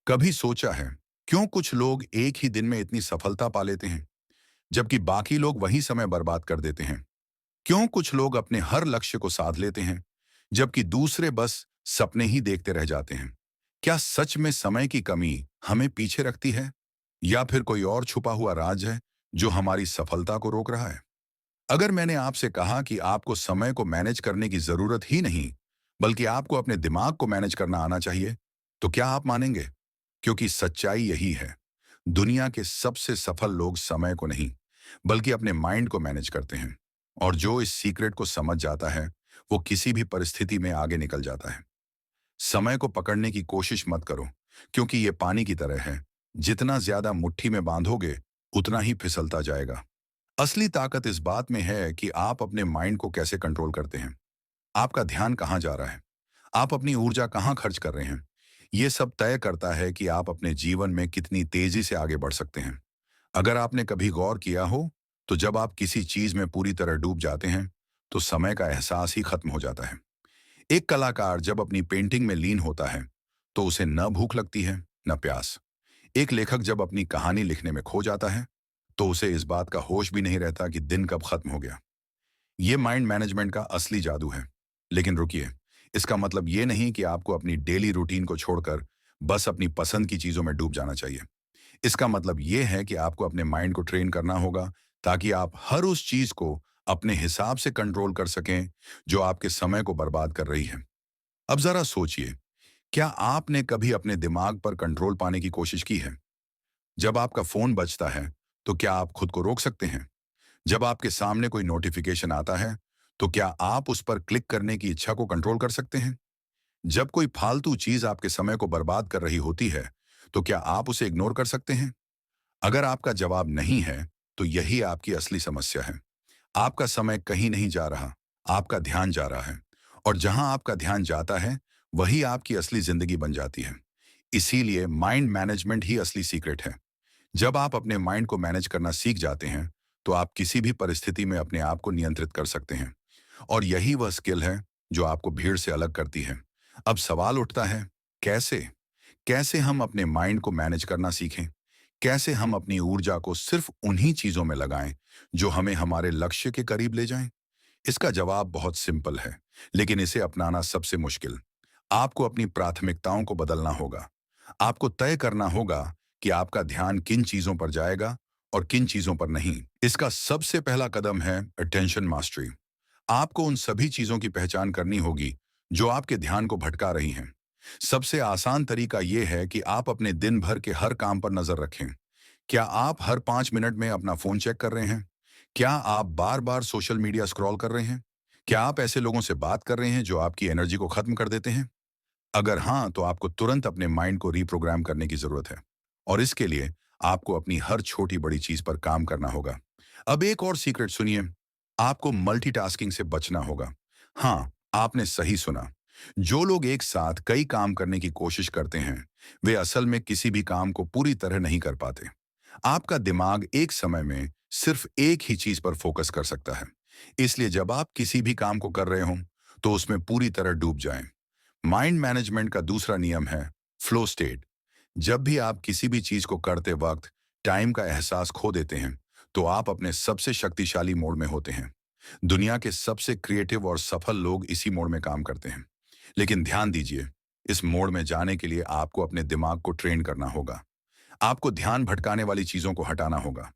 कभी सोचा है क्यों कुछ लोग एक ही दिन में इतनी सफलता पा लेते हैं जबकि बाकी लोग वही समय बर्बाद कर देते हैं? क्यों कुछ लोग अपने हर लक्ष्य को साध लेते हैं जबकि दूसरे बस सपने ही देखते रह जाते हैं? क्या सच में समय की कमी हमें पीछे रखती है या फिर कोई और छुपा हुआ राज है जो हमारी सफलता को रोक रहा है? अगर मैंने आपसे कहा कि आपको समय को मैनेज करने की जरूरत ही नहीं बल्कि आपको अपने दिमाग को मैनेज करना आना चाहिए, तो क्या आप मानेंगे? क्योंकि सच्चाई यही है, दुनिया के सबसे सफल लोग समय को नहीं बल्कि अपने माइंड को मैनेज करते हैं। और जो इस सीक्रेट को समझ जाता है वो किसी भी परिस्थिति में आगे निकल जाता है। समय को पकड़ने की कोशिश मत करो, क्योंकि ये पानी की तरह है, जितना ज्यादा मुट्ठी में बांधोगे उतना ही फिसलता जाएगा। असली ताकत इस बात में है कि आप अपने माइंड को कैसे कंट्रोल करते हैं। आपका ध्यान कहाँ जा रहा है, आप अपनी ऊर्जा कहाँ खर्च कर रहे हैं। ये सब तय करता है कि आप अपने जीवन में कितनी तेजी से आगे बढ़ सकते हैं। अगर आपने कभी गौर किया हो, तो जब आप किसी चीज में पूरी तरह डूब जाते हैं तो समय का एहसास ही खत्म हो जाता है। एक कलाकार जब अपनी पेंटिंग में लीन होता है तो उसे न भूख लगती है न प्यास। एक लेखक जब अपनी कहानी लिखने में खो जाता है तो उसे इस बात का होश भी नहीं रहता कि दिन कब खत्म हो गया। ये माइंड मैनेजमेंट का असली जादू है। लेकिन रुकिए, इसका मतलब ये नहीं कि आपको अपनी डेली रूटीन को छोड़कर बस अपनी पसंद की चीजों में डूब जाना चाहिए। इसका मतलब ये है कि आपको अपने माइंड को ट्रेन करना होगा ताकि आप हर उस चीज को अपने हिसाब से कंट्रोल कर सकें जो आपके समय को बर्बाद कर रही है। अब जरा सोचिए, क्या आपने कभी अपने दिमाग पर कंट्रोल पाने की कोशिश की है? जब आपका फोन बजता है तो क्या आप खुद को रोक सकते हैं? जब आपके सामने कोई नोटिफिकेशन आता है तो क्या आप उस पर क्लिक करने की इच्छा को कंट्रोल कर सकते हैं? जब कोई फालतू चीज आपके समय को बर्बाद कर रही होती है तो क्या आप उसे इग्नोर कर सकते हैं? अगर आपका जवाब नहीं है तो यही आपकी असली समस्या है। आपका समय कहीं नहीं जा रहा, आपका ध्यान जा रहा है। और जहां आपका ध्यान जाता है वही आपकी असली जिंदगी बन जाती है। इसीलिए माइंड मैनेजमेंट ही असली सीक्रेट है। जब आप अपने माइंड को मैनेज करना सीख जाते हैं तो आप किसी भी परिस्थिति में अपने आप को नियंत्रित कर सकते हैं। और यही वह स्किल है जो आपको भीड़ से अलग करती है। अब सवाल उठता है, कैसे? कैसे हम अपने माइंड को मैनेज करना सीखें? कैसे हम अपनी ऊर्जा को सिर्फ उन्हीं चीजों में लगाएं जो हमें हमारे लक्ष्य के करीब ले जाएं? इसका जवाब बहुत सिंपल है, लेकिन इसे अपनाना सबसे मुश्किल। आपको अपनी प्राथमिकताओं को बदलना होगा। आपको तय करना होगा कि आपका ध्यान किन चीजों पर जाएगा और किन चीजों पर नहीं। इसका सबसे पहला कदम है अटेंशन मास्टरी। आपको उन सभी चीजों की पहचान करनी होगी जो आपके ध्यान को भटका रही हैं। सबसे आसान तरीका यह है कि आप अपने दिन भर के हर काम पर नजर रखें। क्या आप हर 5 मिनट में अपना फोन चेक कर रहे हैं? क्या आप बार बार सोशल मीडिया स्क्रॉल कर रहे हैं? क्या आप ऐसे लोगों से बात कर रहे हैं जो आपकी एनर्जी को खत्म कर देते हैं? अगर हाँ, तो आपको तुरंत अपने माइंड को रीप्रोग्राम करने की जरूरत है। और इसके लिए आपको अपनी हर छोटी बड़ी चीज पर काम करना होगा। अब एक और सीक्रेट सुनिए, आपको मल्टीटास्किंग से बचना होगा। हाँ, आपने सही सुना। जो लोग एक साथ कई काम करने की कोशिश करते हैं वे असल में किसी भी काम को पूरी तरह नहीं कर पाते। आपका दिमाग एक समय में सिर्फ एक ही चीज पर फोकस कर सकता है। इसलिए जब आप किसी भी काम को कर रहे हो तो उसमें पूरी तरह डूब जाएं। माइंड मैनेजमेंट का दूसरा नियम है फ्लो स्टेट। जब भी आप किसी भी चीज को करते वक्त टाइम का एहसास खो देते हैं तो आप अपने सबसे शक्तिशाली मोड में होते हैं। दुनिया के सबसे क्रिएटिव और सफल लोग इसी मोड में काम करते हैं। लेकिन ध्यान दीजिए, इस मोड में जाने के लिए आपको अपने दिमाग को ट्रेन करना होगा। आपको ध्यान भटकाने वाली चीजों को हटाना होगा।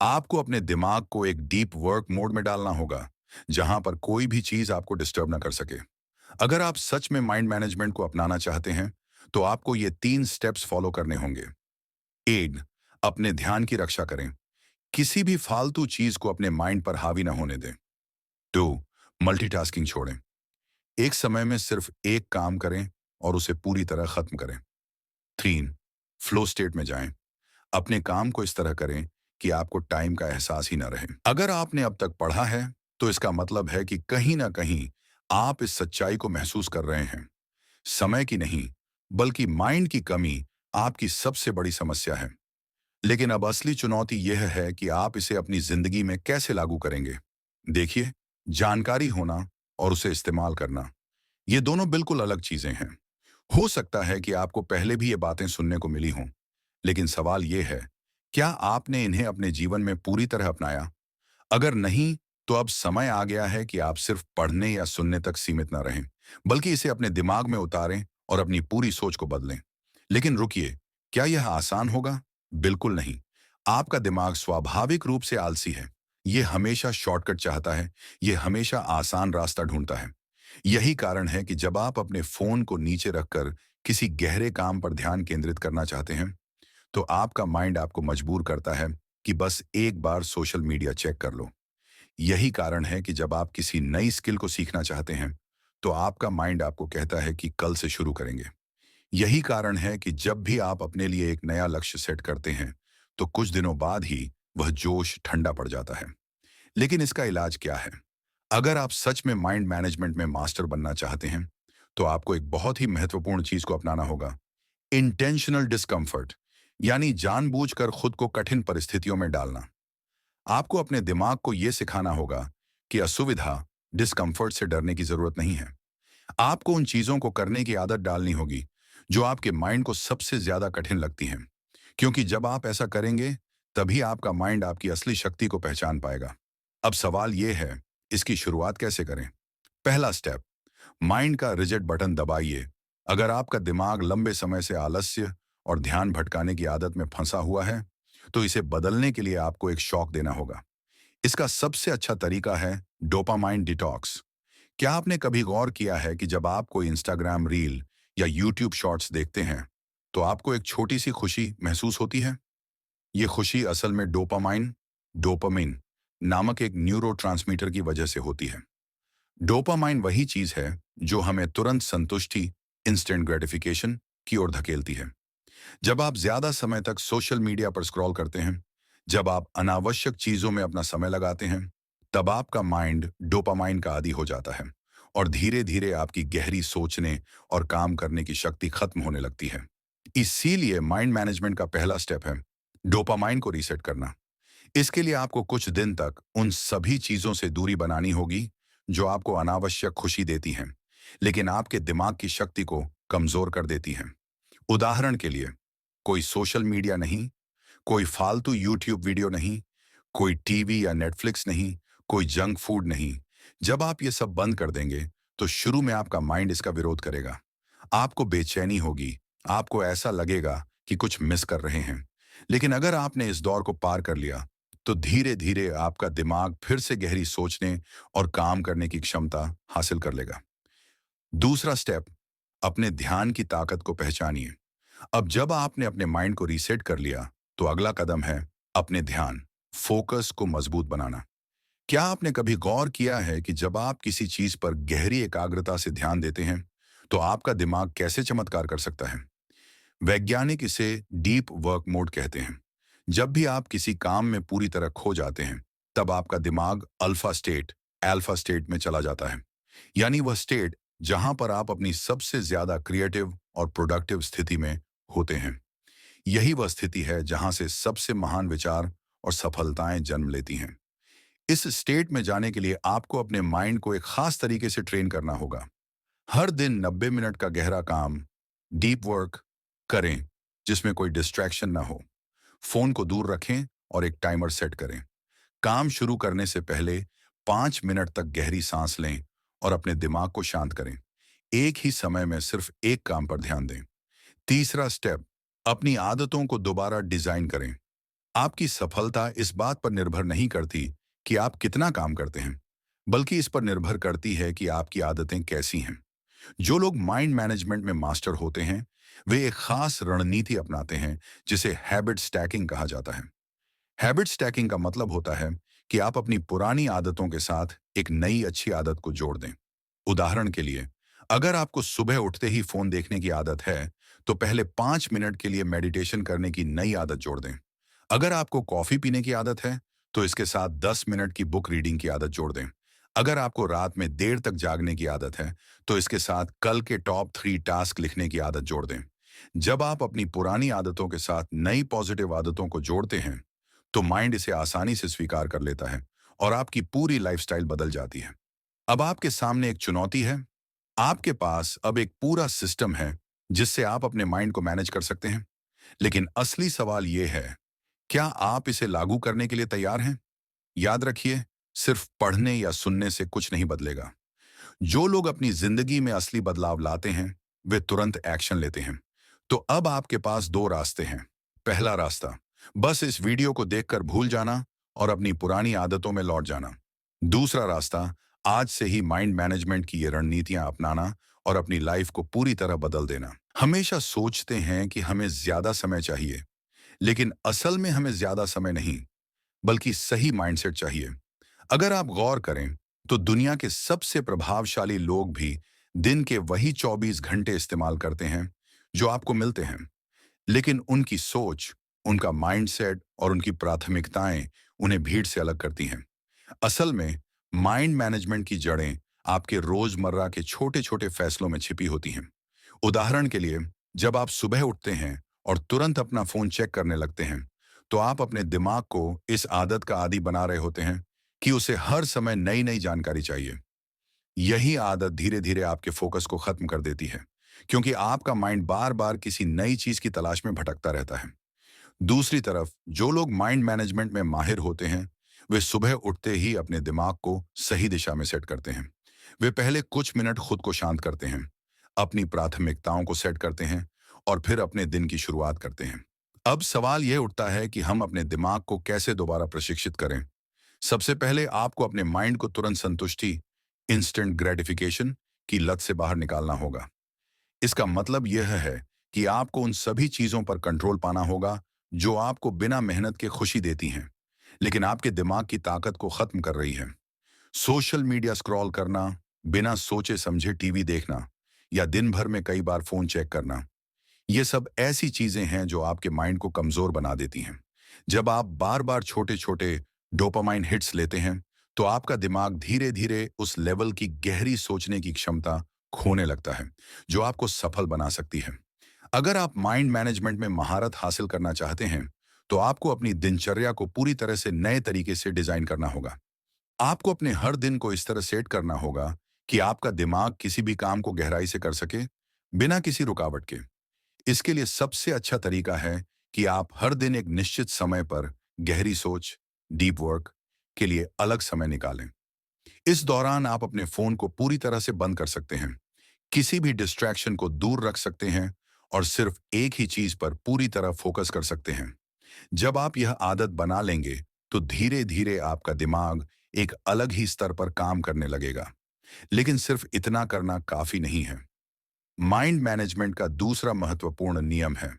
आपको अपने दिमाग को एक डीप वर्क मोड में डालना होगा, जहां पर कोई भी चीज आपको डिस्टर्ब ना कर सके। अगर आप सच में माइंड मैनेजमेंट को अपनाना चाहते हैं तो आपको ये 3 स्टेप्स फॉलो करने होंगे। 1, अपने ध्यान की रक्षा करें। किसी भी फालतू चीज को अपने माइंड पर हावी ना होने दें। 2, मल्टीटास्किंग छोड़ें। एक समय में सिर्फ एक काम करें और उसे पूरी तरह खत्म करें। 3, फ्लो स्टेट में जाएं। अपने काम को इस तरह करें कि आपको टाइम का एहसास ही ना रहे। अगर आपने अब तक पढ़ा है तो इसका मतलब है कि कहीं ना कहीं आप इस सच्चाई को महसूस कर रहे हैं। समय की नहीं बल्कि माइंड की कमी आपकी सबसे बड़ी समस्या है। लेकिन अब असली चुनौती यह है कि आप इसे अपनी जिंदगी में कैसे लागू करेंगे। देखिए, जानकारी होना और उसे इस्तेमाल करना, ये दोनों बिल्कुल अलग चीजें हैं। हो सकता है कि आपको पहले भी ये बातें सुनने को मिली हों, लेकिन सवाल ये है, क्या आपने इन्हें अपने जीवन में पूरी तरह अपनाया? अगर नहीं, तो अब समय आ गया है कि आप सिर्फ पढ़ने या सुनने तक सीमित न रहें, बल्कि इसे अपने दिमाग में उतारें और अपनी पूरी सोच को बदलें। लेकिन रुकिए, क्या यह आसान होगा? बिल्कुल नहीं। आपका दिमाग स्वाभाविक रूप से आलसी है। ये हमेशा शॉर्टकट चाहता है, ये हमेशा आसान रास्ता ढूंढता है। यही कारण है कि जब आप अपने फोन को नीचे रखकर किसी गहरे काम पर ध्यान केंद्रित करना चाहते हैं, तो आपका माइंड आपको मजबूर करता है कि बस एक बार सोशल मीडिया चेक कर लो। यही कारण है कि जब आप किसी नई स्किल को सीखना चाहते हैं, तो आपका माइंड आपको कहता है कि कल से शुरू करेंगे। यही कारण है कि जब भी आप अपने लिए एक नया लक्ष्य सेट करते हैं, तो कुछ दिनों बाद ही वह जोश ठंडा पड़ जाता है। लेकिन इसका इलाज क्या है? अगर आप सच में माइंड मैनेजमेंट में मास्टर बनना चाहते हैं, तो आपको एक बहुत ही महत्वपूर्ण चीज को अपनाना होगा। इंटेंशनल डिस्कम्फर्ट, यानी जानबूझकर खुद को कठिन परिस्थितियों में डालना। आपको अपने दिमाग को यह सिखाना होगा कि असुविधा, डिस्कम्फर्ट से डरने की जरूरत नहीं है। आपको उन चीजों को करने की आदत डालनी होगी जो आपके माइंड को सबसे ज्यादा कठिन लगती हैं, क्योंकि जब आप ऐसा करेंगे, तभी आपका माइंड आपकी असली शक्ति को पहचान पाएगा। अब सवाल यह है, इसकी शुरुआत कैसे करें? पहला स्टेप, माइंड का रिजेक्ट बटन दबाइए। अगर आपका दिमाग लंबे समय से आलस्य और ध्यान भटकाने की आदत में फंसा हुआ है, तो इसे बदलने के लिए आपको एक शॉक देना होगा। इसका सबसे अच्छा तरीका है डोपामाइन डिटॉक्स। क्या आपने कभी गौर किया है कि जब आप कोई इंस्टाग्राम रील या यूट्यूब शॉर्ट्स देखते हैं, तो आपको एक छोटी सी खुशी महसूस होती है? ये खुशी असल में डोपामिन नामक एक न्यूरोट्रांसमीटर की वजह से होती है। डोपामाइन वही चीज है जो हमें तुरंत संतुष्टि, इंस्टेंट ग्रेटिफिकेशन की ओर धकेलती है। जब आप ज्यादा समय तक सोशल मीडिया पर स्क्रॉल करते हैं, जब आप अनावश्यक चीजों में अपना समय लगाते हैं, तब आपका माइंड डोपामाइन का आदी हो जाता है और धीरे धीरे आपकी गहरी सोचने और काम करने की शक्ति खत्म होने लगती है। इसीलिए माइंड मैनेजमेंट का पहला स्टेप है डोपामाइन को रीसेट करना। इसके लिए आपको कुछ दिन तक उन सभी चीजों से दूरी बनानी होगी जो आपको अनावश्यक खुशी देती हैं, लेकिन आपके दिमाग की शक्ति को कमजोर कर देती हैं। उदाहरण के लिए, कोई सोशल मीडिया नहीं, कोई फालतू यूट्यूब वीडियो नहीं, कोई टीवी या नेटफ्लिक्स नहीं, कोई जंक फूड नहीं। जब आप ये सब बंद कर देंगे, तो शुरू में आपका माइंड इसका विरोध करेगा। आपको बेचैनी होगी, आपको ऐसा लगेगा कि कुछ मिस कर रहे हैं। लेकिन अगर आपने इस दौर को पार कर लिया, तो धीरे धीरे आपका दिमाग फिर से गहरी सोचने और काम करने की क्षमता हासिल कर लेगा। दूसरा स्टेप, अपने ध्यान की ताकत को पहचानिए। अब जब आपने अपने माइंड को रीसेट कर लिया, तो अगला कदम है अपने ध्यान, फोकस को मजबूत बनाना। क्या आपने कभी गौर किया है कि जब आप किसी चीज पर गहरी एकाग्रता से ध्यान देते हैं, तो आपका दिमाग कैसे चमत्कार कर सकता है? वैज्ञानिक इसे डीप वर्क मोड कहते हैं। जब भी आप किसी काम में पूरी तरह खो जाते हैं, तब आपका दिमाग अल्फा स्टेट में चला जाता है। यानी वह स्टेट जहां पर आप अपनी सबसे ज्यादा क्रिएटिव और प्रोडक्टिव स्थिति में होते हैं। यही वह स्थिति है जहां से सबसे महान विचार और सफलताएं जन्म लेती हैं। इस स्टेट में जाने के लिए आपको अपने माइंड को एक खास तरीके से ट्रेन करना होगा। हर दिन 90 मिनट का गहरा काम, डीप वर्क करें, जिसमें कोई डिस्ट्रैक्शन ना हो। फोन को दूर रखें और एक टाइमर सेट करें। काम शुरू करने से पहले 5 मिनट तक गहरी सांस लें और अपने दिमाग को शांत करें। एक ही समय में सिर्फ एक काम पर ध्यान दें। तीसरा स्टेप, अपनी आदतों को दोबारा डिजाइन करें। आपकी सफलता इस बात पर निर्भर नहीं करती कि आप कितना काम करते हैं, बल्कि इस पर निर्भर करती है कि आपकी आदतें कैसी हैं। जो लोग माइंड मैनेजमेंट में मास्टर होते हैं, वे एक खास रणनीति अपनाते हैं जिसे हैबिट स्टैकिंग कहा जाता है। हैबिट स्टैकिंग का मतलब होता है कि आप अपनी पुरानी आदतों के साथ एक नई अच्छी आदत को जोड़ दें। उदाहरण के लिए, अगर आपको सुबह उठते ही फोन देखने की आदत है, तो पहले 5 मिनट के लिए मेडिटेशन करने की नई आदत जोड़ दें। अगर आपको कॉफी पीने की आदत है, तो इसके साथ 10 मिनट की बुक रीडिंग की आदत जोड़ दें। अगर आपको रात में देर तक जागने की आदत है, तो इसके साथ कल के टॉप 3 टास्क लिखने की आदत जोड़ दें। जब आप अपनी पुरानी आदतों के साथ नई पॉजिटिव आदतों को जोड़ते हैं, तो माइंड इसे आसानी से स्वीकार कर लेता है और आपकी पूरी लाइफस्टाइल बदल जाती है। अब आपके सामने एक चुनौती है। आपके पास अब एक पूरा सिस्टम है जिससे आप अपने माइंड को मैनेज कर सकते हैं। लेकिन असली सवाल यह है, क्या आप इसे लागू करने के लिए तैयार हैं? याद रखिए, सिर्फ पढ़ने या सुनने से कुछ नहीं बदलेगा। जो लोग अपनी जिंदगी में असली बदलाव लाते हैं, वे तुरंत एक्शन लेते हैं। तो अब आपके पास दो रास्ते हैं। पहला रास्ता, बस इस वीडियो को देखकर भूल जाना और अपनी पुरानी आदतों में लौट जाना। दूसरा रास्ता, आज से ही माइंड मैनेजमेंट की ये रणनीतियां अपनाना और अपनी लाइफ को पूरी तरह बदल देना। हमेशा सोचते हैं कि हमें ज्यादा समय चाहिए, लेकिन असल में हमें ज्यादा समय नहीं, बल्कि सही माइंडसेट चाहिए। अगर आप गौर करें, तो दुनिया के सबसे प्रभावशाली लोग भी दिन के वही 24 घंटे इस्तेमाल करते हैं जो आपको मिलते हैं। लेकिन उनकी सोच, उनका माइंडसेट और उनकी प्राथमिकताएं उन्हें भीड़ से अलग करती हैं। असल में माइंड मैनेजमेंट की जड़ें आपके रोजमर्रा के छोटे छोटे फैसलों में छिपी होती हैं। उदाहरण के लिए, जब आप सुबह उठते हैं और तुरंत अपना फोन चेक करने लगते हैं, तो आप अपने दिमाग को इस आदत का आदी बना रहे होते हैं कि उसे हर समय नई नई जानकारी चाहिए। यही आदत धीरे धीरे आपके फोकस को खत्म कर देती है, क्योंकि आपका माइंड बार बार किसी नई चीज की तलाश में भटकता रहता है। दूसरी तरफ, जो लोग माइंड मैनेजमेंट में माहिर होते हैं, वे सुबह उठते ही अपने दिमाग को सही दिशा में सेट करते हैं। वे पहले कुछ मिनट खुद को शांत करते हैं, अपनी प्राथमिकताओं को सेट करते हैं और फिर अपने दिन की शुरुआत करते हैं। अब सवाल यह उठता है कि हम अपने दिमाग को कैसे दोबारा प्रशिक्षित करें। सबसे पहले आपको अपने माइंड को तुरंत संतुष्टि, इंस्टेंट ग्रेटिफिकेशन की लत से बाहर निकालना होगा। इसका मतलब यह है कि आपको उन सभी चीजों पर कंट्रोल पाना होगा जो आपको बिना मेहनत के खुशी देती हैं, लेकिन आपके दिमाग की ताकत को खत्म कर रही है। सोशल मीडिया स्क्रॉल करना, बिना सोचे समझे टीवी देखना या दिन भर में कई बार फोन चेक करना, ये सब ऐसी चीजें हैं जो आपके माइंड को कमजोर बना देती हैं। जब आप बार बार छोटे छोटे डोपामाइन हिट्स लेते हैं, तो आपका दिमाग धीरे धीरे उस लेवल की गहरी सोचने की क्षमता खोने लगता है जो आपको सफल बना सकती है। अगर आप माइंड मैनेजमेंट में महारत हासिल करना चाहते हैं, तो आपको अपनी दिनचर्या को पूरी तरह से नए तरीके से डिजाइन करना होगा। आपको अपने हर दिन को इस तरह सेट करना होगा कि आपका दिमाग किसी भी काम को गहराई से कर सके, बिना किसी रुकावट के। इसके लिए सबसे अच्छा तरीका है कि आप हर दिन एक निश्चित समय पर गहरी सोच, डीप वर्क के लिए अलग समय निकालें। इस दौरान आप अपने फोन को पूरी तरह से बंद कर सकते हैं, किसी भी डिस्ट्रैक्शन को दूर रख सकते हैं और सिर्फ एक ही चीज पर पूरी तरह फोकस कर सकते हैं। जब आप यह आदत बना लेंगे, तो धीरे धीरे आपका दिमाग एक अलग ही स्तर पर काम करने लगेगा। लेकिन सिर्फ इतना करना काफी नहीं है। माइंड मैनेजमेंट का दूसरा महत्वपूर्ण नियम है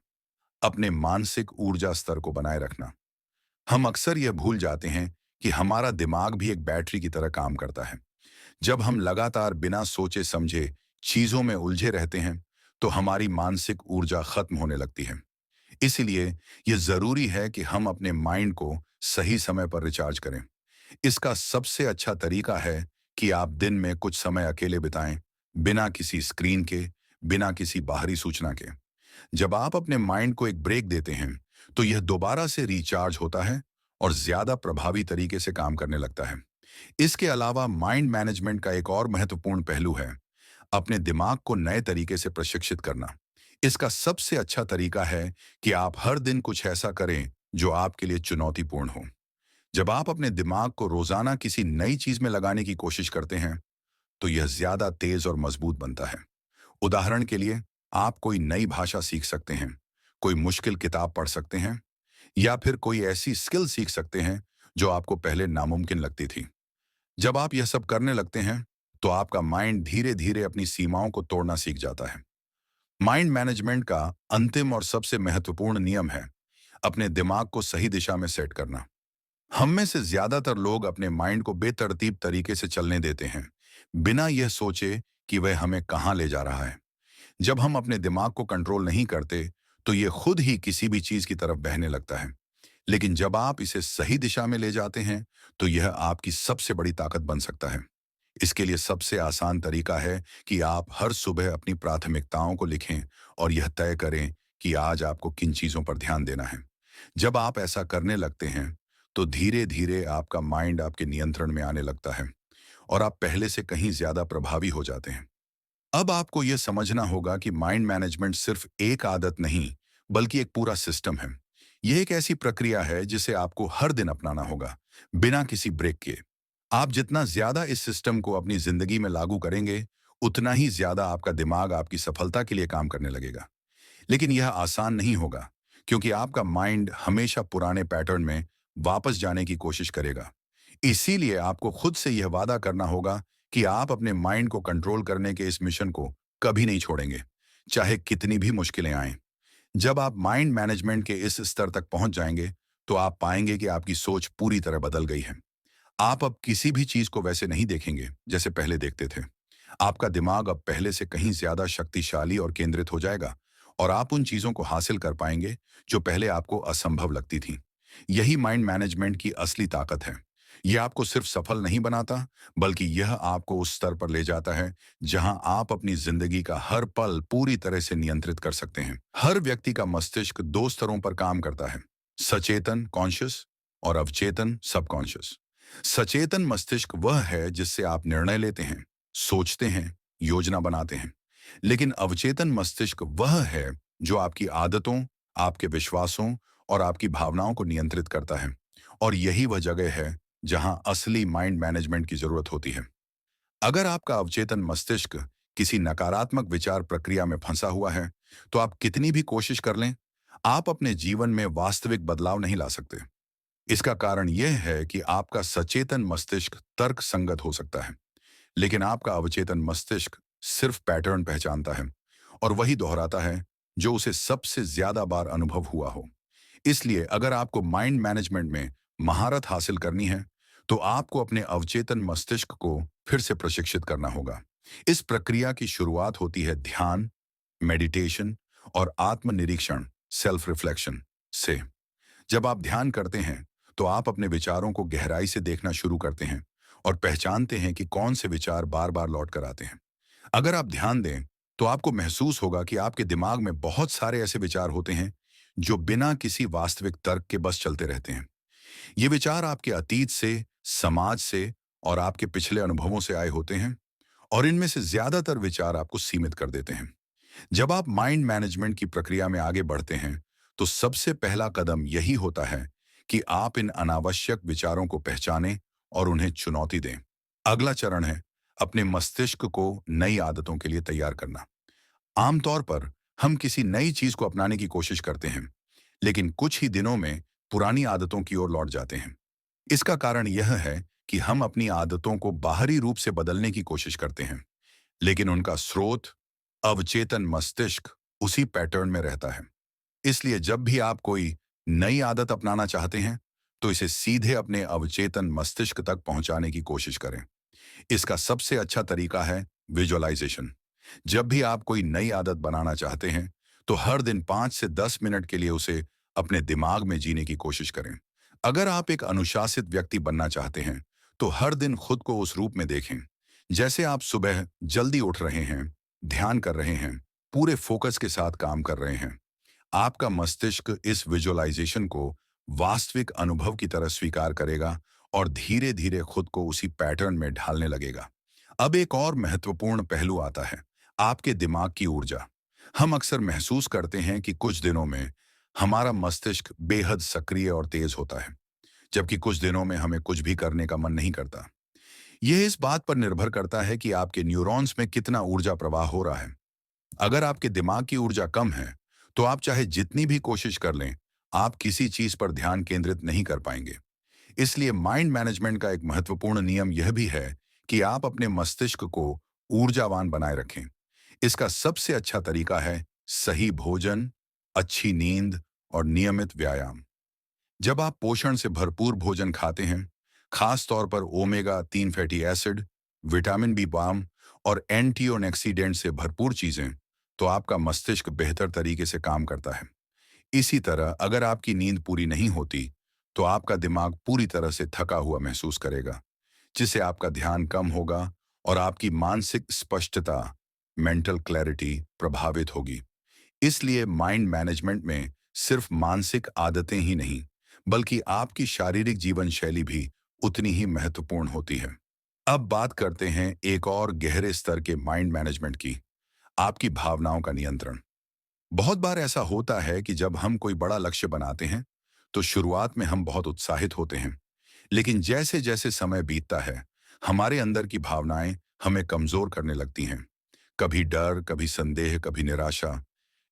अपने मानसिक ऊर्जा स्तर को बनाए रखना। हम अक्सर यह भूल जाते हैं कि हमारा दिमाग भी एक बैटरी की तरह काम करता है। जब हम लगातार बिना सोचे समझे चीजों में उलझे रहते हैं, तो हमारी मानसिक ऊर्जा खत्म होने लगती है। इसलिए यह जरूरी है कि हम अपने माइंड को सही समय पर रिचार्ज करें। इसका सबसे अच्छा तरीका है कि आप दिन में कुछ समय अकेले बिताएं, बिना किसी स्क्रीन के, बिना किसी बाहरी सूचना के। जब आप अपने माइंड को एक ब्रेक देते हैं, तो यह दोबारा से रिचार्ज होता है और ज्यादा प्रभावी तरीके से काम करने लगता है। इसके अलावा माइंड मैनेजमेंट का एक और महत्वपूर्ण पहलू है अपने दिमाग को नए तरीके से प्रशिक्षित करना। इसका सबसे अच्छा तरीका है कि आप हर दिन कुछ ऐसा करें जो आपके लिए चुनौतीपूर्ण हो। जब आप अपने दिमाग को रोजाना किसी नई चीज में लगाने की कोशिश करते हैं, तो यह ज्यादा तेज और मजबूत बनता है। उदाहरण के लिए, आप कोई नई भाषा सीख सकते हैं, कोई मुश्किल किताब पढ़ सकते हैं या फिर कोई ऐसी स्किल सीख सकते हैं जो आपको पहले नामुमकिन लगती थी। जब आप यह सब करने लगते हैं, तो आपका माइंड धीरे धीरे अपनी सीमाओं को तोड़ना सीख जाता है। माइंड मैनेजमेंट का अंतिम और सबसे महत्वपूर्ण नियम है अपने दिमाग को सही दिशा में सेट करना। हम में से ज्यादातर लोग अपने माइंड को बेतरतीब तरीके से चलने देते हैं, बिना यह सोचे कि वह हमें कहाँ ले जा रहा है। जब हम अपने दिमाग को कंट्रोल नहीं करते, तो यह खुद ही किसी भी चीज की तरफ बहने लगता है। लेकिन जब आप इसे सही दिशा में ले जाते हैं, तो यह आपकी सबसे बड़ी ताकत बन सकता है। इसके लिए सबसे आसान तरीका है कि आप हर सुबह अपनी प्राथमिकताओं को लिखें और यह तय करें कि आज आपको किन चीजों पर ध्यान देना है। जब आप ऐसा करने लगते हैं, तो धीरे धीरे आपका माइंड आपके नियंत्रण में आने लगता है और आप पहले से कहीं ज्यादा प्रभावी हो जाते हैं। अब आपको यह समझना होगा कि माइंड मैनेजमेंट सिर्फ एक आदत नहीं, बल्कि एक पूरा सिस्टम है। यह एक ऐसी प्रक्रिया है जिसे आपको हर दिन अपनाना होगा, बिना किसी ब्रेक के। आप जितना ज्यादा इस सिस्टम को अपनी जिंदगी में लागू करेंगे, उतना ही ज्यादा आपका दिमाग आपकी सफलता के लिए काम करने लगेगा। लेकिन यह आसान नहीं होगा, क्योंकि आपका माइंड हमेशा पुराने पैटर्न में वापस जाने की कोशिश करेगा। इसीलिए आपको खुद से यह वादा करना होगा कि आप अपने माइंड को कंट्रोल करने के इस मिशन को कभी नहीं छोड़ेंगे, चाहे कितनी भी मुश्किलें आएं। जब आप माइंड मैनेजमेंट के इस स्तर तक पहुंच जाएंगे, तो आप पाएंगे कि आपकी सोच पूरी तरह बदल गई है। आप अब किसी भी चीज को वैसे नहीं देखेंगे जैसे पहले देखते थे। आपका दिमाग अब पहले से कहीं ज्यादा शक्तिशाली और केंद्रित हो जाएगा, और आप उन चीजों को हासिल कर पाएंगे जो पहले आपको असंभव लगती थी। यही माइंड मैनेजमेंट की असली ताकत है। यह आपको सिर्फ सफल नहीं बनाता, बल्कि यह आपको उस स्तर पर ले जाता है जहां आप अपनी जिंदगी का हर पल पूरी तरह से नियंत्रित कर सकते हैं। हर व्यक्ति का मस्तिष्क दो स्तरों पर काम करता है: सचेतन कॉन्शियस और अवचेतन सबकॉन्शियस। सचेतन मस्तिष्क वह है जिससे आप निर्णय लेते हैं, सोचते हैं, योजना बनाते हैं। लेकिन अवचेतन मस्तिष्क वह है जो आपकी आदतों, आपके विश्वासों और आपकी भावनाओं को नियंत्रित करता है। और यही वह जगह है जहां असली माइंड मैनेजमेंट की जरूरत होती है। अगर आपका अवचेतन मस्तिष्क किसी नकारात्मक विचार प्रक्रिया में फंसा हुआ है, तो आप कितनी भी कोशिश कर लें, आप अपने जीवन में वास्तविक बदलाव नहीं ला सकते। इसका कारण यह है कि आपका सचेतन मस्तिष्क तर्क संगत हो सकता है, लेकिन आपका अवचेतन मस्तिष्क सिर्फ पैटर्न पहचानता है, और वही दोहराता है जो उसे सबसे ज्यादा बार अनुभव हुआ हो। इसलिए अगर आपको माइंड मैनेजमेंट में महारत हासिल करनी है, तो आपको अपने अवचेतन मस्तिष्क को फिर से प्रशिक्षित करना होगा। इस प्रक्रिया की शुरुआत होती है ध्यान, मेडिटेशन और आत्मनिरीक्षण, सेल्फ रिफ्लेक्शन से। जब आप ध्यान करते हैं, तो आप अपने विचारों को गहराई से देखना शुरू करते हैं और पहचानते हैं कि कौन से विचार बार बार लौट कर आते हैं। अगर आप ध्यान दें, तो आपको महसूस होगा कि आपके दिमाग में बहुत सारे ऐसे विचार होते हैं जो बिना किसी वास्तविक तर्क के बस चलते रहते हैं। ये विचार आपके अतीत से, समाज से और आपके पिछले अनुभवों से आए होते हैं, और इनमें से ज्यादातर विचार आपको सीमित कर देते हैं। जब आप माइंड मैनेजमेंट की प्रक्रिया में आगे बढ़ते हैं, तो सबसे पहला कदम यही होता है कि आप इन अनावश्यक विचारों को पहचानें और उन्हें चुनौती दें। अगला चरण है अपने मस्तिष्क को नई आदतों के लिए तैयार करना। आमतौर पर हम किसी नई चीज को अपनाने की कोशिश करते हैं, लेकिन कुछ ही दिनों में पुरानी आदतों की ओर लौट जाते हैं। इसका कारण यह है कि हम अपनी आदतों को बाहरी रूप से बदलने की कोशिश करते हैं, लेकिन उनका स्रोत, अवचेतन मस्तिष्क, उसी पैटर्न में रहता है। इसलिए जब भी आप कोई नई आदत अपनाना चाहते हैं, तो इसे सीधे अपने अवचेतन मस्तिष्क तक पहुंचाने की कोशिश करें। इसका सबसे अच्छा तरीका है विजुअलाइजेशन। जब भी आप कोई नई आदत बनाना चाहते हैं, तो हर दिन 5 से 10 मिनट के लिए उसे अपने दिमाग में जीने की कोशिश करें। अगर आप एक अनुशासित व्यक्ति बनना चाहते हैं, तो हर दिन खुद को उस रूप में देखें जैसे आप सुबह जल्दी उठ रहे हैं, ध्यान कर रहे हैं, पूरे फोकस के साथ काम कर रहे हैं। आपका मस्तिष्क इस विजुअलाइजेशन को वास्तविक अनुभव की तरह स्वीकार करेगा और धीरे धीरे खुद को उसी पैटर्न में ढालने लगेगा। अब एक और महत्वपूर्ण पहलू आता है, आपके दिमाग की ऊर्जा। हम अक्सर महसूस करते हैं कि कुछ दिनों में हमारा मस्तिष्क बेहद सक्रिय और तेज होता है, जबकि कुछ दिनों में हमें कुछ भी करने का मन नहीं करता। यह इस बात पर निर्भर करता है कि आपके न्यूरॉन्स में कितना ऊर्जा प्रवाह हो रहा है। अगर आपके दिमाग की ऊर्जा कम है, तो आप चाहे जितनी भी कोशिश कर लें, आप किसी चीज पर ध्यान केंद्रित नहीं कर पाएंगे। इसलिए माइंड मैनेजमेंट का एक महत्वपूर्ण नियम यह भी है कि आप अपने मस्तिष्क को ऊर्जावान बनाए रखें। इसका सबसे अच्छा तरीका है सही भोजन, अच्छी नींद और नियमित व्यायाम। जब आप पोषण से भरपूर भोजन खाते हैं, खास तौर पर omega 3 fatty acid, vitamin B बाम और एंटीऑक्सीडेंट से भरपूर चीजें, तो आपका मस्तिष्क बेहतर तरीके से काम करता है। इसी तरह अगर आपकी नींद पूरी नहीं होती, तो आपका दिमाग पूरी तरह से थका हुआ महसूस करेगा, जिससे आपका ध्यान कम होगा और आपकी मानसिक स्पष्टता, मेंटल क्लैरिटी प्रभावित होगी। इसलिए माइंड मैनेजमेंट में सिर्फ मानसिक आदतें ही नहीं, बल्कि आपकी शारीरिक जीवन शैली भी उतनी ही महत्वपूर्ण होती है। अब बात करते हैं एक और गहरे स्तर के माइंड मैनेजमेंट की, आपकी भावनाओं का नियंत्रण। बहुत बार ऐसा होता है कि जब हम कोई बड़ा लक्ष्य बनाते हैं, तो शुरुआत में हम बहुत उत्साहित होते हैं, लेकिन जैसे जैसे समय बीतता है, हमारे अंदर की भावनाएं हमें कमजोर करने लगती हैं। कभी डर, कभी संदेह, कभी निराशा।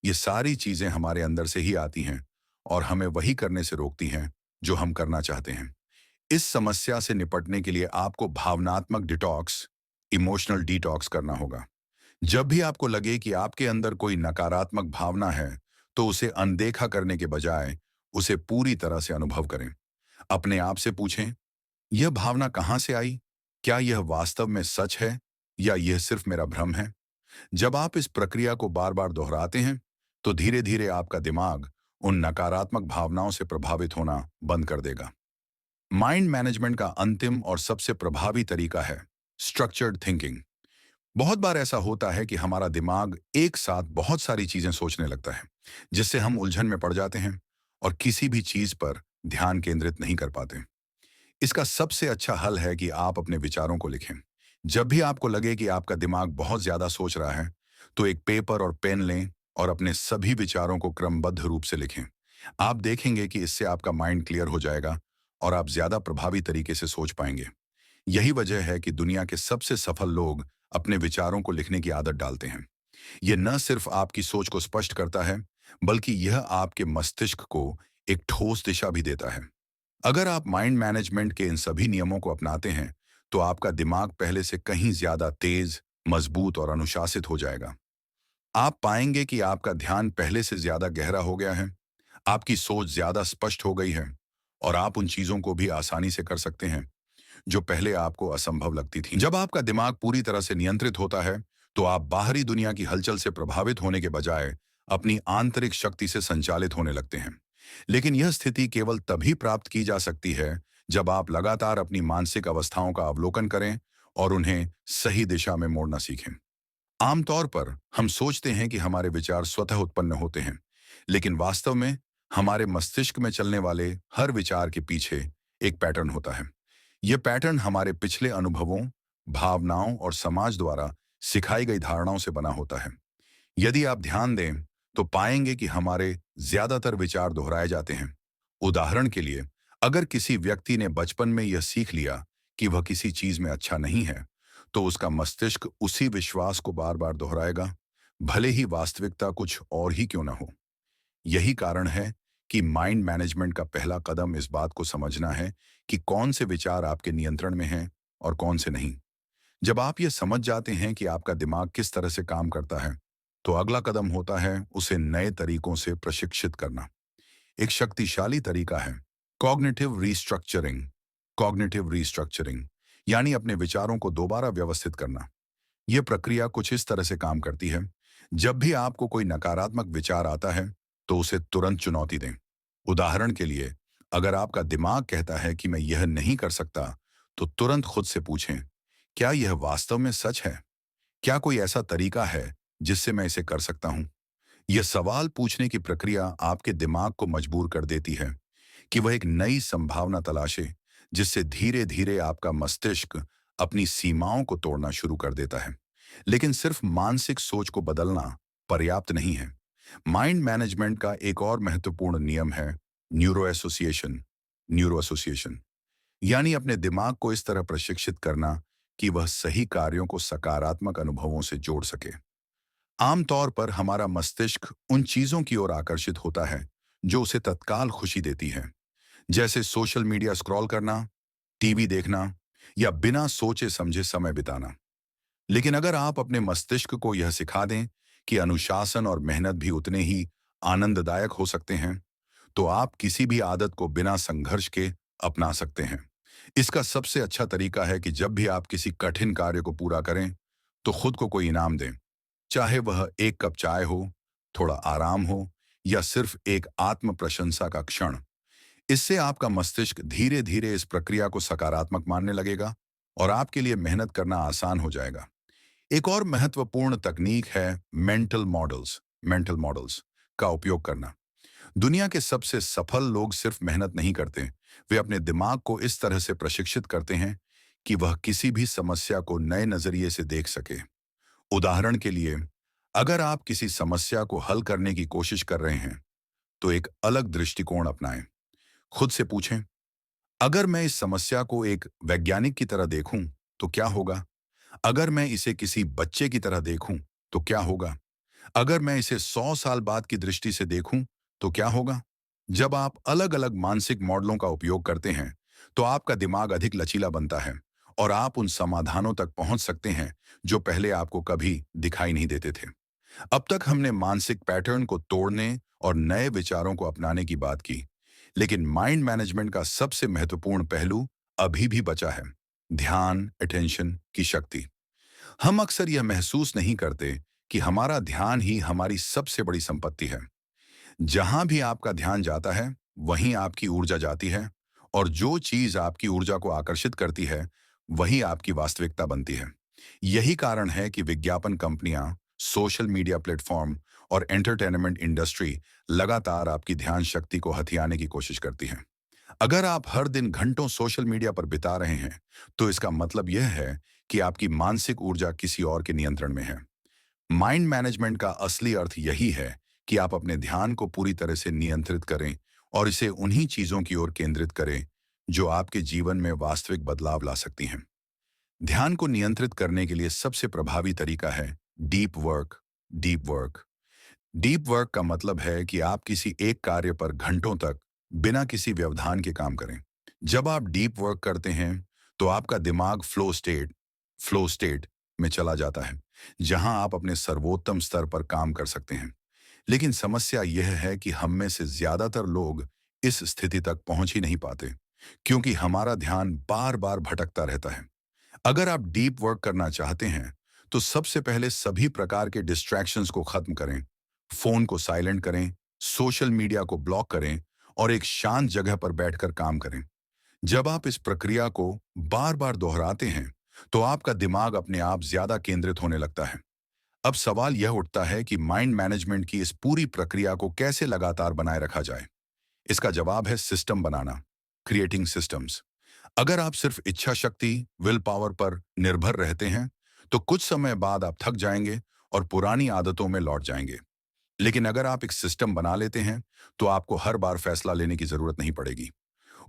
ये सारी चीजें हमारे अंदर से ही आती हैं और हमें वही करने से रोकती हैं जो हम करना चाहते हैं। इस समस्या से निपटने के लिए आपको भावनात्मक डिटॉक्स, इमोशनल डिटॉक्स करना होगा। जब भी आपको लगे कि आपके अंदर कोई नकारात्मक भावना है, तो उसे अनदेखा करने के बजाय उसे पूरी तरह से अनुभव करें। अपने आप से पूछें, यह भावना कहाँ से आई? क्या यह वास्तव में सच है या यह सिर्फ मेरा भ्रम है? जब आप इस प्रक्रिया को बार बार दोहराते हैं, तो धीरे धीरे आपका दिमाग उन नकारात्मक भावनाओं से प्रभावित होना बंद कर देगा। माइंड मैनेजमेंट का अंतिम और सबसे प्रभावी तरीका है स्ट्रक्चर्ड थिंकिंग। बहुत बार ऐसा होता है कि हमारा दिमाग एक साथ बहुत सारी चीजें सोचने लगता है, जिससे हम उलझन में पड़ जाते हैं और किसी भी चीज पर ध्यान केंद्रित नहीं कर पाते। इसका सबसे अच्छा हल है कि आप अपने विचारों को लिखें। जब भी आपको लगे कि आपका दिमाग बहुत ज्यादा सोच रहा है, तो एक पेपर और पेन लें और अपने सभी विचारों को क्रमबद्ध रूप से लिखें। आप देखेंगे कि इससे आपका माइंड क्लियर हो जाएगा और आप ज्यादा प्रभावी तरीके से सोच पाएंगे। यही वजह है कि दुनिया के सबसे सफल लोग अपने विचारों को लिखने की आदत डालते हैं। यह न सिर्फ आपकी सोच को स्पष्ट करता है, बल्कि यह आपके मस्तिष्क को एक ठोस दिशा भी देता है। अगर आप माइंड मैनेजमेंट के इन सभी नियमों को अपनाते हैं, तो आपका दिमाग पहले से कहीं ज्यादा तेज, मजबूत और अनुशासित हो जाएगा। आप पाएंगे कि आपका ध्यान पहले से ज्यादा गहरा हो गया है, आपकी सोच ज्यादा स्पष्ट हो गई है और आप उन चीजों को भी आसानी से कर सकते हैं जो पहले आपको असंभव लगती थी। जब आपका दिमाग पूरी तरह से नियंत्रित होता है, तो आप बाहरी दुनिया की हलचल से प्रभावित होने के बजाय अपनी आंतरिक शक्ति से संचालित होने लगते हैं। लेकिन यह स्थिति केवल तभी प्राप्त की जा सकती है जब आप लगातार अपनी मानसिक अवस्थाओं का अवलोकन करें और उन्हें सही दिशा में मोड़ना सीखें। आमतौर पर हम सोचते हैं कि हमारे विचार स्वतः उत्पन्न होते हैं, लेकिन वास्तव में हमारे मस्तिष्क में चलने वाले हर विचार के पीछे एक पैटर्न होता है। यह पैटर्न हमारे पिछले अनुभवों, भावनाओं और समाज द्वारा सिखाई गई धारणाओं से बना होता है। यदि आप ध्यान दें, तो पाएंगे कि हमारे ज्यादातर विचार दोहराए जाते हैं। उदाहरण के लिए, अगर किसी व्यक्ति ने बचपन में यह सीख लिया कि वह किसी चीज में अच्छा नहीं है, तो उसका मस्तिष्क उसी विश्वास को बार बार दोहराएगा, भले ही वास्तविकता कुछ और ही क्यों ना हो। यही कारण है कि माइंड मैनेजमेंट का पहला कदम इस बात को समझना है कि कौन से विचार आपके नियंत्रण में हैं और कौन से नहीं। जब आप ये समझ जाते हैं कि आपका दिमाग किस तरह से काम करता है, तो अगला कदम होता है उसे नए तरीकों से प्रशिक्षित करना। एक शक्तिशाली तरीका है कॉग्निटिव रीस्ट्रक्चरिंग। कॉग्निटिव रीस्ट्रक्चरिंग यानी अपने विचारों को दोबारा व्यवस्थित करना। यह प्रक्रिया कुछ इस तरह से काम करती है। जब भी आपको कोई नकारात्मक विचार आता है, तो उसे तुरंत चुनौती दें। उदाहरण के लिए, अगर आपका दिमाग कहता है कि मैं यह नहीं कर सकता, तो तुरंत खुद से पूछें, क्या यह वास्तव में सच है? क्या कोई ऐसा तरीका है जिससे मैं इसे कर सकता हूं? यह सवाल पूछने की प्रक्रिया आपके दिमाग को मजबूर कर देती है कि वह एक नई संभावना तलाशे, जिससे धीरे धीरे आपका मस्तिष्क अपनी सीमाओं को तोड़ना शुरू कर देता है। लेकिन सिर्फ मानसिक सोच को बदलना पर्याप्त नहीं है। माइंड मैनेजमेंट का एक और महत्वपूर्ण नियम है न्यूरो एसोसिएशन। न्यूरो एसोसिएशन यानी अपने दिमाग को इस तरह प्रशिक्षित करना कि वह सही कार्यों को सकारात्मक अनुभवों से जोड़ सके। आमतौर पर हमारा मस्तिष्क उन चीजों की ओर आकर्षित होता है जो उसे तत्काल खुशी देती है, जैसे सोशल मीडिया स्क्रॉल करना, टीवी देखना या बिना सोचे समझे समय बिताना। लेकिन अगर आप अपने मस्तिष्क को यह सिखा दें कि अनुशासन और मेहनत भी उतने ही आनंददायक हो सकते हैं, तो आप किसी भी आदत को बिना संघर्ष के अपना सकते हैं। इसका सबसे अच्छा तरीका है कि जब भी आप किसी कठिन कार्य को पूरा करें, तो खुद को कोई इनाम दें। चाहे वह एक कप चाय हो, थोड़ा आराम हो या सिर्फ एक आत्म प्रशंसा का क्षण। इससे आपका मस्तिष्क धीरे धीरे इस प्रक्रिया को सकारात्मक मानने लगेगा और आपके लिए मेहनत करना आसान हो जाएगा। एक और महत्वपूर्ण तकनीक है मेंटल मॉडल्स का उपयोग करना। दुनिया के सबसे सफल लोग सिर्फ मेहनत नहीं करते, वे अपने दिमाग को इस तरह से प्रशिक्षित करते हैं कि वह किसी भी समस्या को नए नजरिए से देख सके। उदाहरण के लिए, अगर आप किसी समस्या को हल करने की कोशिश कर रहे हैं, तो एक अलग दृष्टिकोण अपनाएं। खुद से पूछें, अगर मैं इस समस्या को एक वैज्ञानिक की तरह देखूं, तो क्या होगा? अगर मैं इसे किसी बच्चे की तरह देखूं, तो क्या होगा? अगर मैं इसे 100 साल बाद की दृष्टि से देखूं, तो क्या होगा? जब आप अलग-अलग मानसिक मॉडलों का उपयोग करते हैं, तो आपका दिमाग अधिक लचीला बनता है और आप उन समाधानों तक पहुंच सकते हैं जो पहले आपको कभी दिखाई नहीं देते थे। अब तक हमने मानसिक पैटर्न को तोड़ने और नए विचारों को अपनाने की बात की, लेकिन माइंड मैनेजमेंट का सबसे महत्वपूर्ण पहलू अभी भी बचा है। ध्यान, अटेंशन की शक्ति। हम अक्सर यह महसूस नहीं करते कि हमारा ध्यान ही हमारी सबसे बड़ी संपत्ति है। जहां भी आपका ध्यान जाता है, वहीं आपकी ऊर्जा जाती है, और जो चीज आपकी ऊर्जा को आकर्षित करती है, वही आपकी वास्तविकता बनती है। यही कारण है कि विज्ञापन कंपनियां, सोशल मीडिया प्लेटफॉर्म और एंटरटेनमेंट इंडस्ट्री लगातार आपकी ध्यान शक्ति को हथियाने की कोशिश करती हैं। अगर आप हर दिन घंटों सोशल मीडिया पर बिता रहे हैं, तो इसका मतलब यह है कि आपकी मानसिक ऊर्जा किसी और के नियंत्रण में है। माइंड मैनेजमेंट का असली अर्थ यही है कि आप अपने ध्यान को पूरी तरह से नियंत्रित करें और इसे उन्हीं चीजों की ओर केंद्रित करें जो आपके जीवन में वास्तविक बदलाव ला सकती हैं। ध्यान को नियंत्रित करने के लिए सबसे प्रभावी तरीका है deep work. Deep work deep work का मतलब है कि आप किसी एक कार्य पर घंटों तक बिना किसी व्यवधान के काम करें। जब आप डीप वर्क करते हैं, तो आपका दिमाग फ्लो स्टेट में चला जाता है, जहां आप अपने सर्वोत्तम स्तर पर काम कर सकते हैं। लेकिन समस्या यह है कि हम में से ज्यादातर लोग इस स्थिति तक पहुंच ही नहीं पाते, क्योंकि हमारा ध्यान बार बार भटकता रहता है। अगर आप डीप वर्क करना चाहते हैं, तो सबसे पहले सभी प्रकार के डिस्ट्रैक्शंस को खत्म करें। फोन को साइलेंट करें, सोशल मीडिया को ब्लॉक करें और एक शांत जगह पर बैठकर काम करें। जब आप इस प्रक्रिया को बार बार दोहराते हैं, तो आपका दिमाग अपने आप ज्यादा केंद्रित होने लगता है। अब सवाल यह उठता है कि माइंड मैनेजमेंट की इस पूरी प्रक्रिया को कैसे लगातार बनाए रखा जाए। इसका जवाब है सिस्टम बनाना, क्रिएटिंग सिस्टम्स। अगर आप सिर्फ इच्छा शक्ति, विल पावर पर निर्भर रहते हैं, तो कुछ समय बाद आप थक जाएंगे और पुरानी आदतों में लौट जाएंगे। लेकिन अगर आप एक सिस्टम बना लेते हैं, तो आपको हर बार फैसला लेने की जरूरत नहीं पड़ेगी।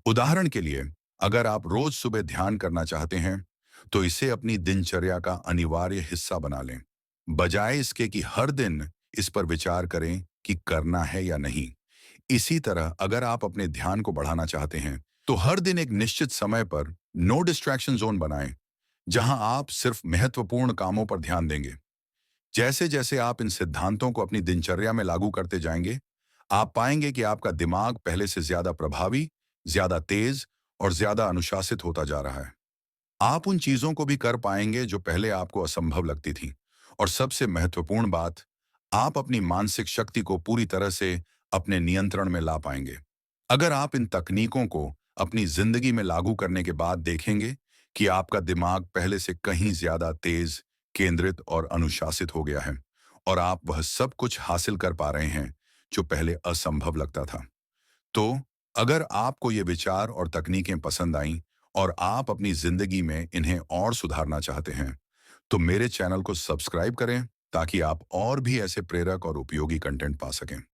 उदाहरण के लिए, अगर आप रोज सुबह ध्यान करना चाहते हैं, तो इसे अपनी दिनचर्या का अनिवार्य हिस्सा बना लें, बजाय इसके कि हर दिन इस पर विचार करें कि करना है या नहीं। इसी तरह अगर आप अपने ध्यान को बढ़ाना चाहते हैं, तो हर दिन एक निश्चित समय पर नो डिस्ट्रैक्शन जोन बनाएं, जहां आप सिर्फ महत्वपूर्ण कामों पर ध्यान देंगे। जैसे जैसे आप इन सिद्धांतों को अपनी दिनचर्या में लागू करते जाएंगे, आप पाएंगे कि आपका दिमाग पहले से ज्यादा प्रभावी, ज्यादा तेज और ज्यादा अनुशासित होता जा रहा है। आप उन चीजों को भी कर पाएंगे जो पहले आपको असंभव लगती थी। और सबसे महत्वपूर्ण बात, आप अपनी मानसिक शक्ति को पूरी तरह से अपने नियंत्रण में ला पाएंगे। अगर आप इन तकनीकों को अपनी जिंदगी में लागू करने के बाद देखेंगे कि आपका दिमाग पहले से कहीं ज्यादा तेज, केंद्रित और अनुशासित हो गया है, और आप वह सब कुछ हासिल कर पा रहे हैं जो पहले असंभव लगता था। तो अगर आपको ये विचार और तकनीकें पसंद आईं और आप अपनी जिंदगी में इन्हें और सुधारना चाहते हैं, तो मेरे चैनल को सब्सक्राइब करें, ताकि आप और भी ऐसे प्रेरक और उपयोगी कंटेंट पा सकें।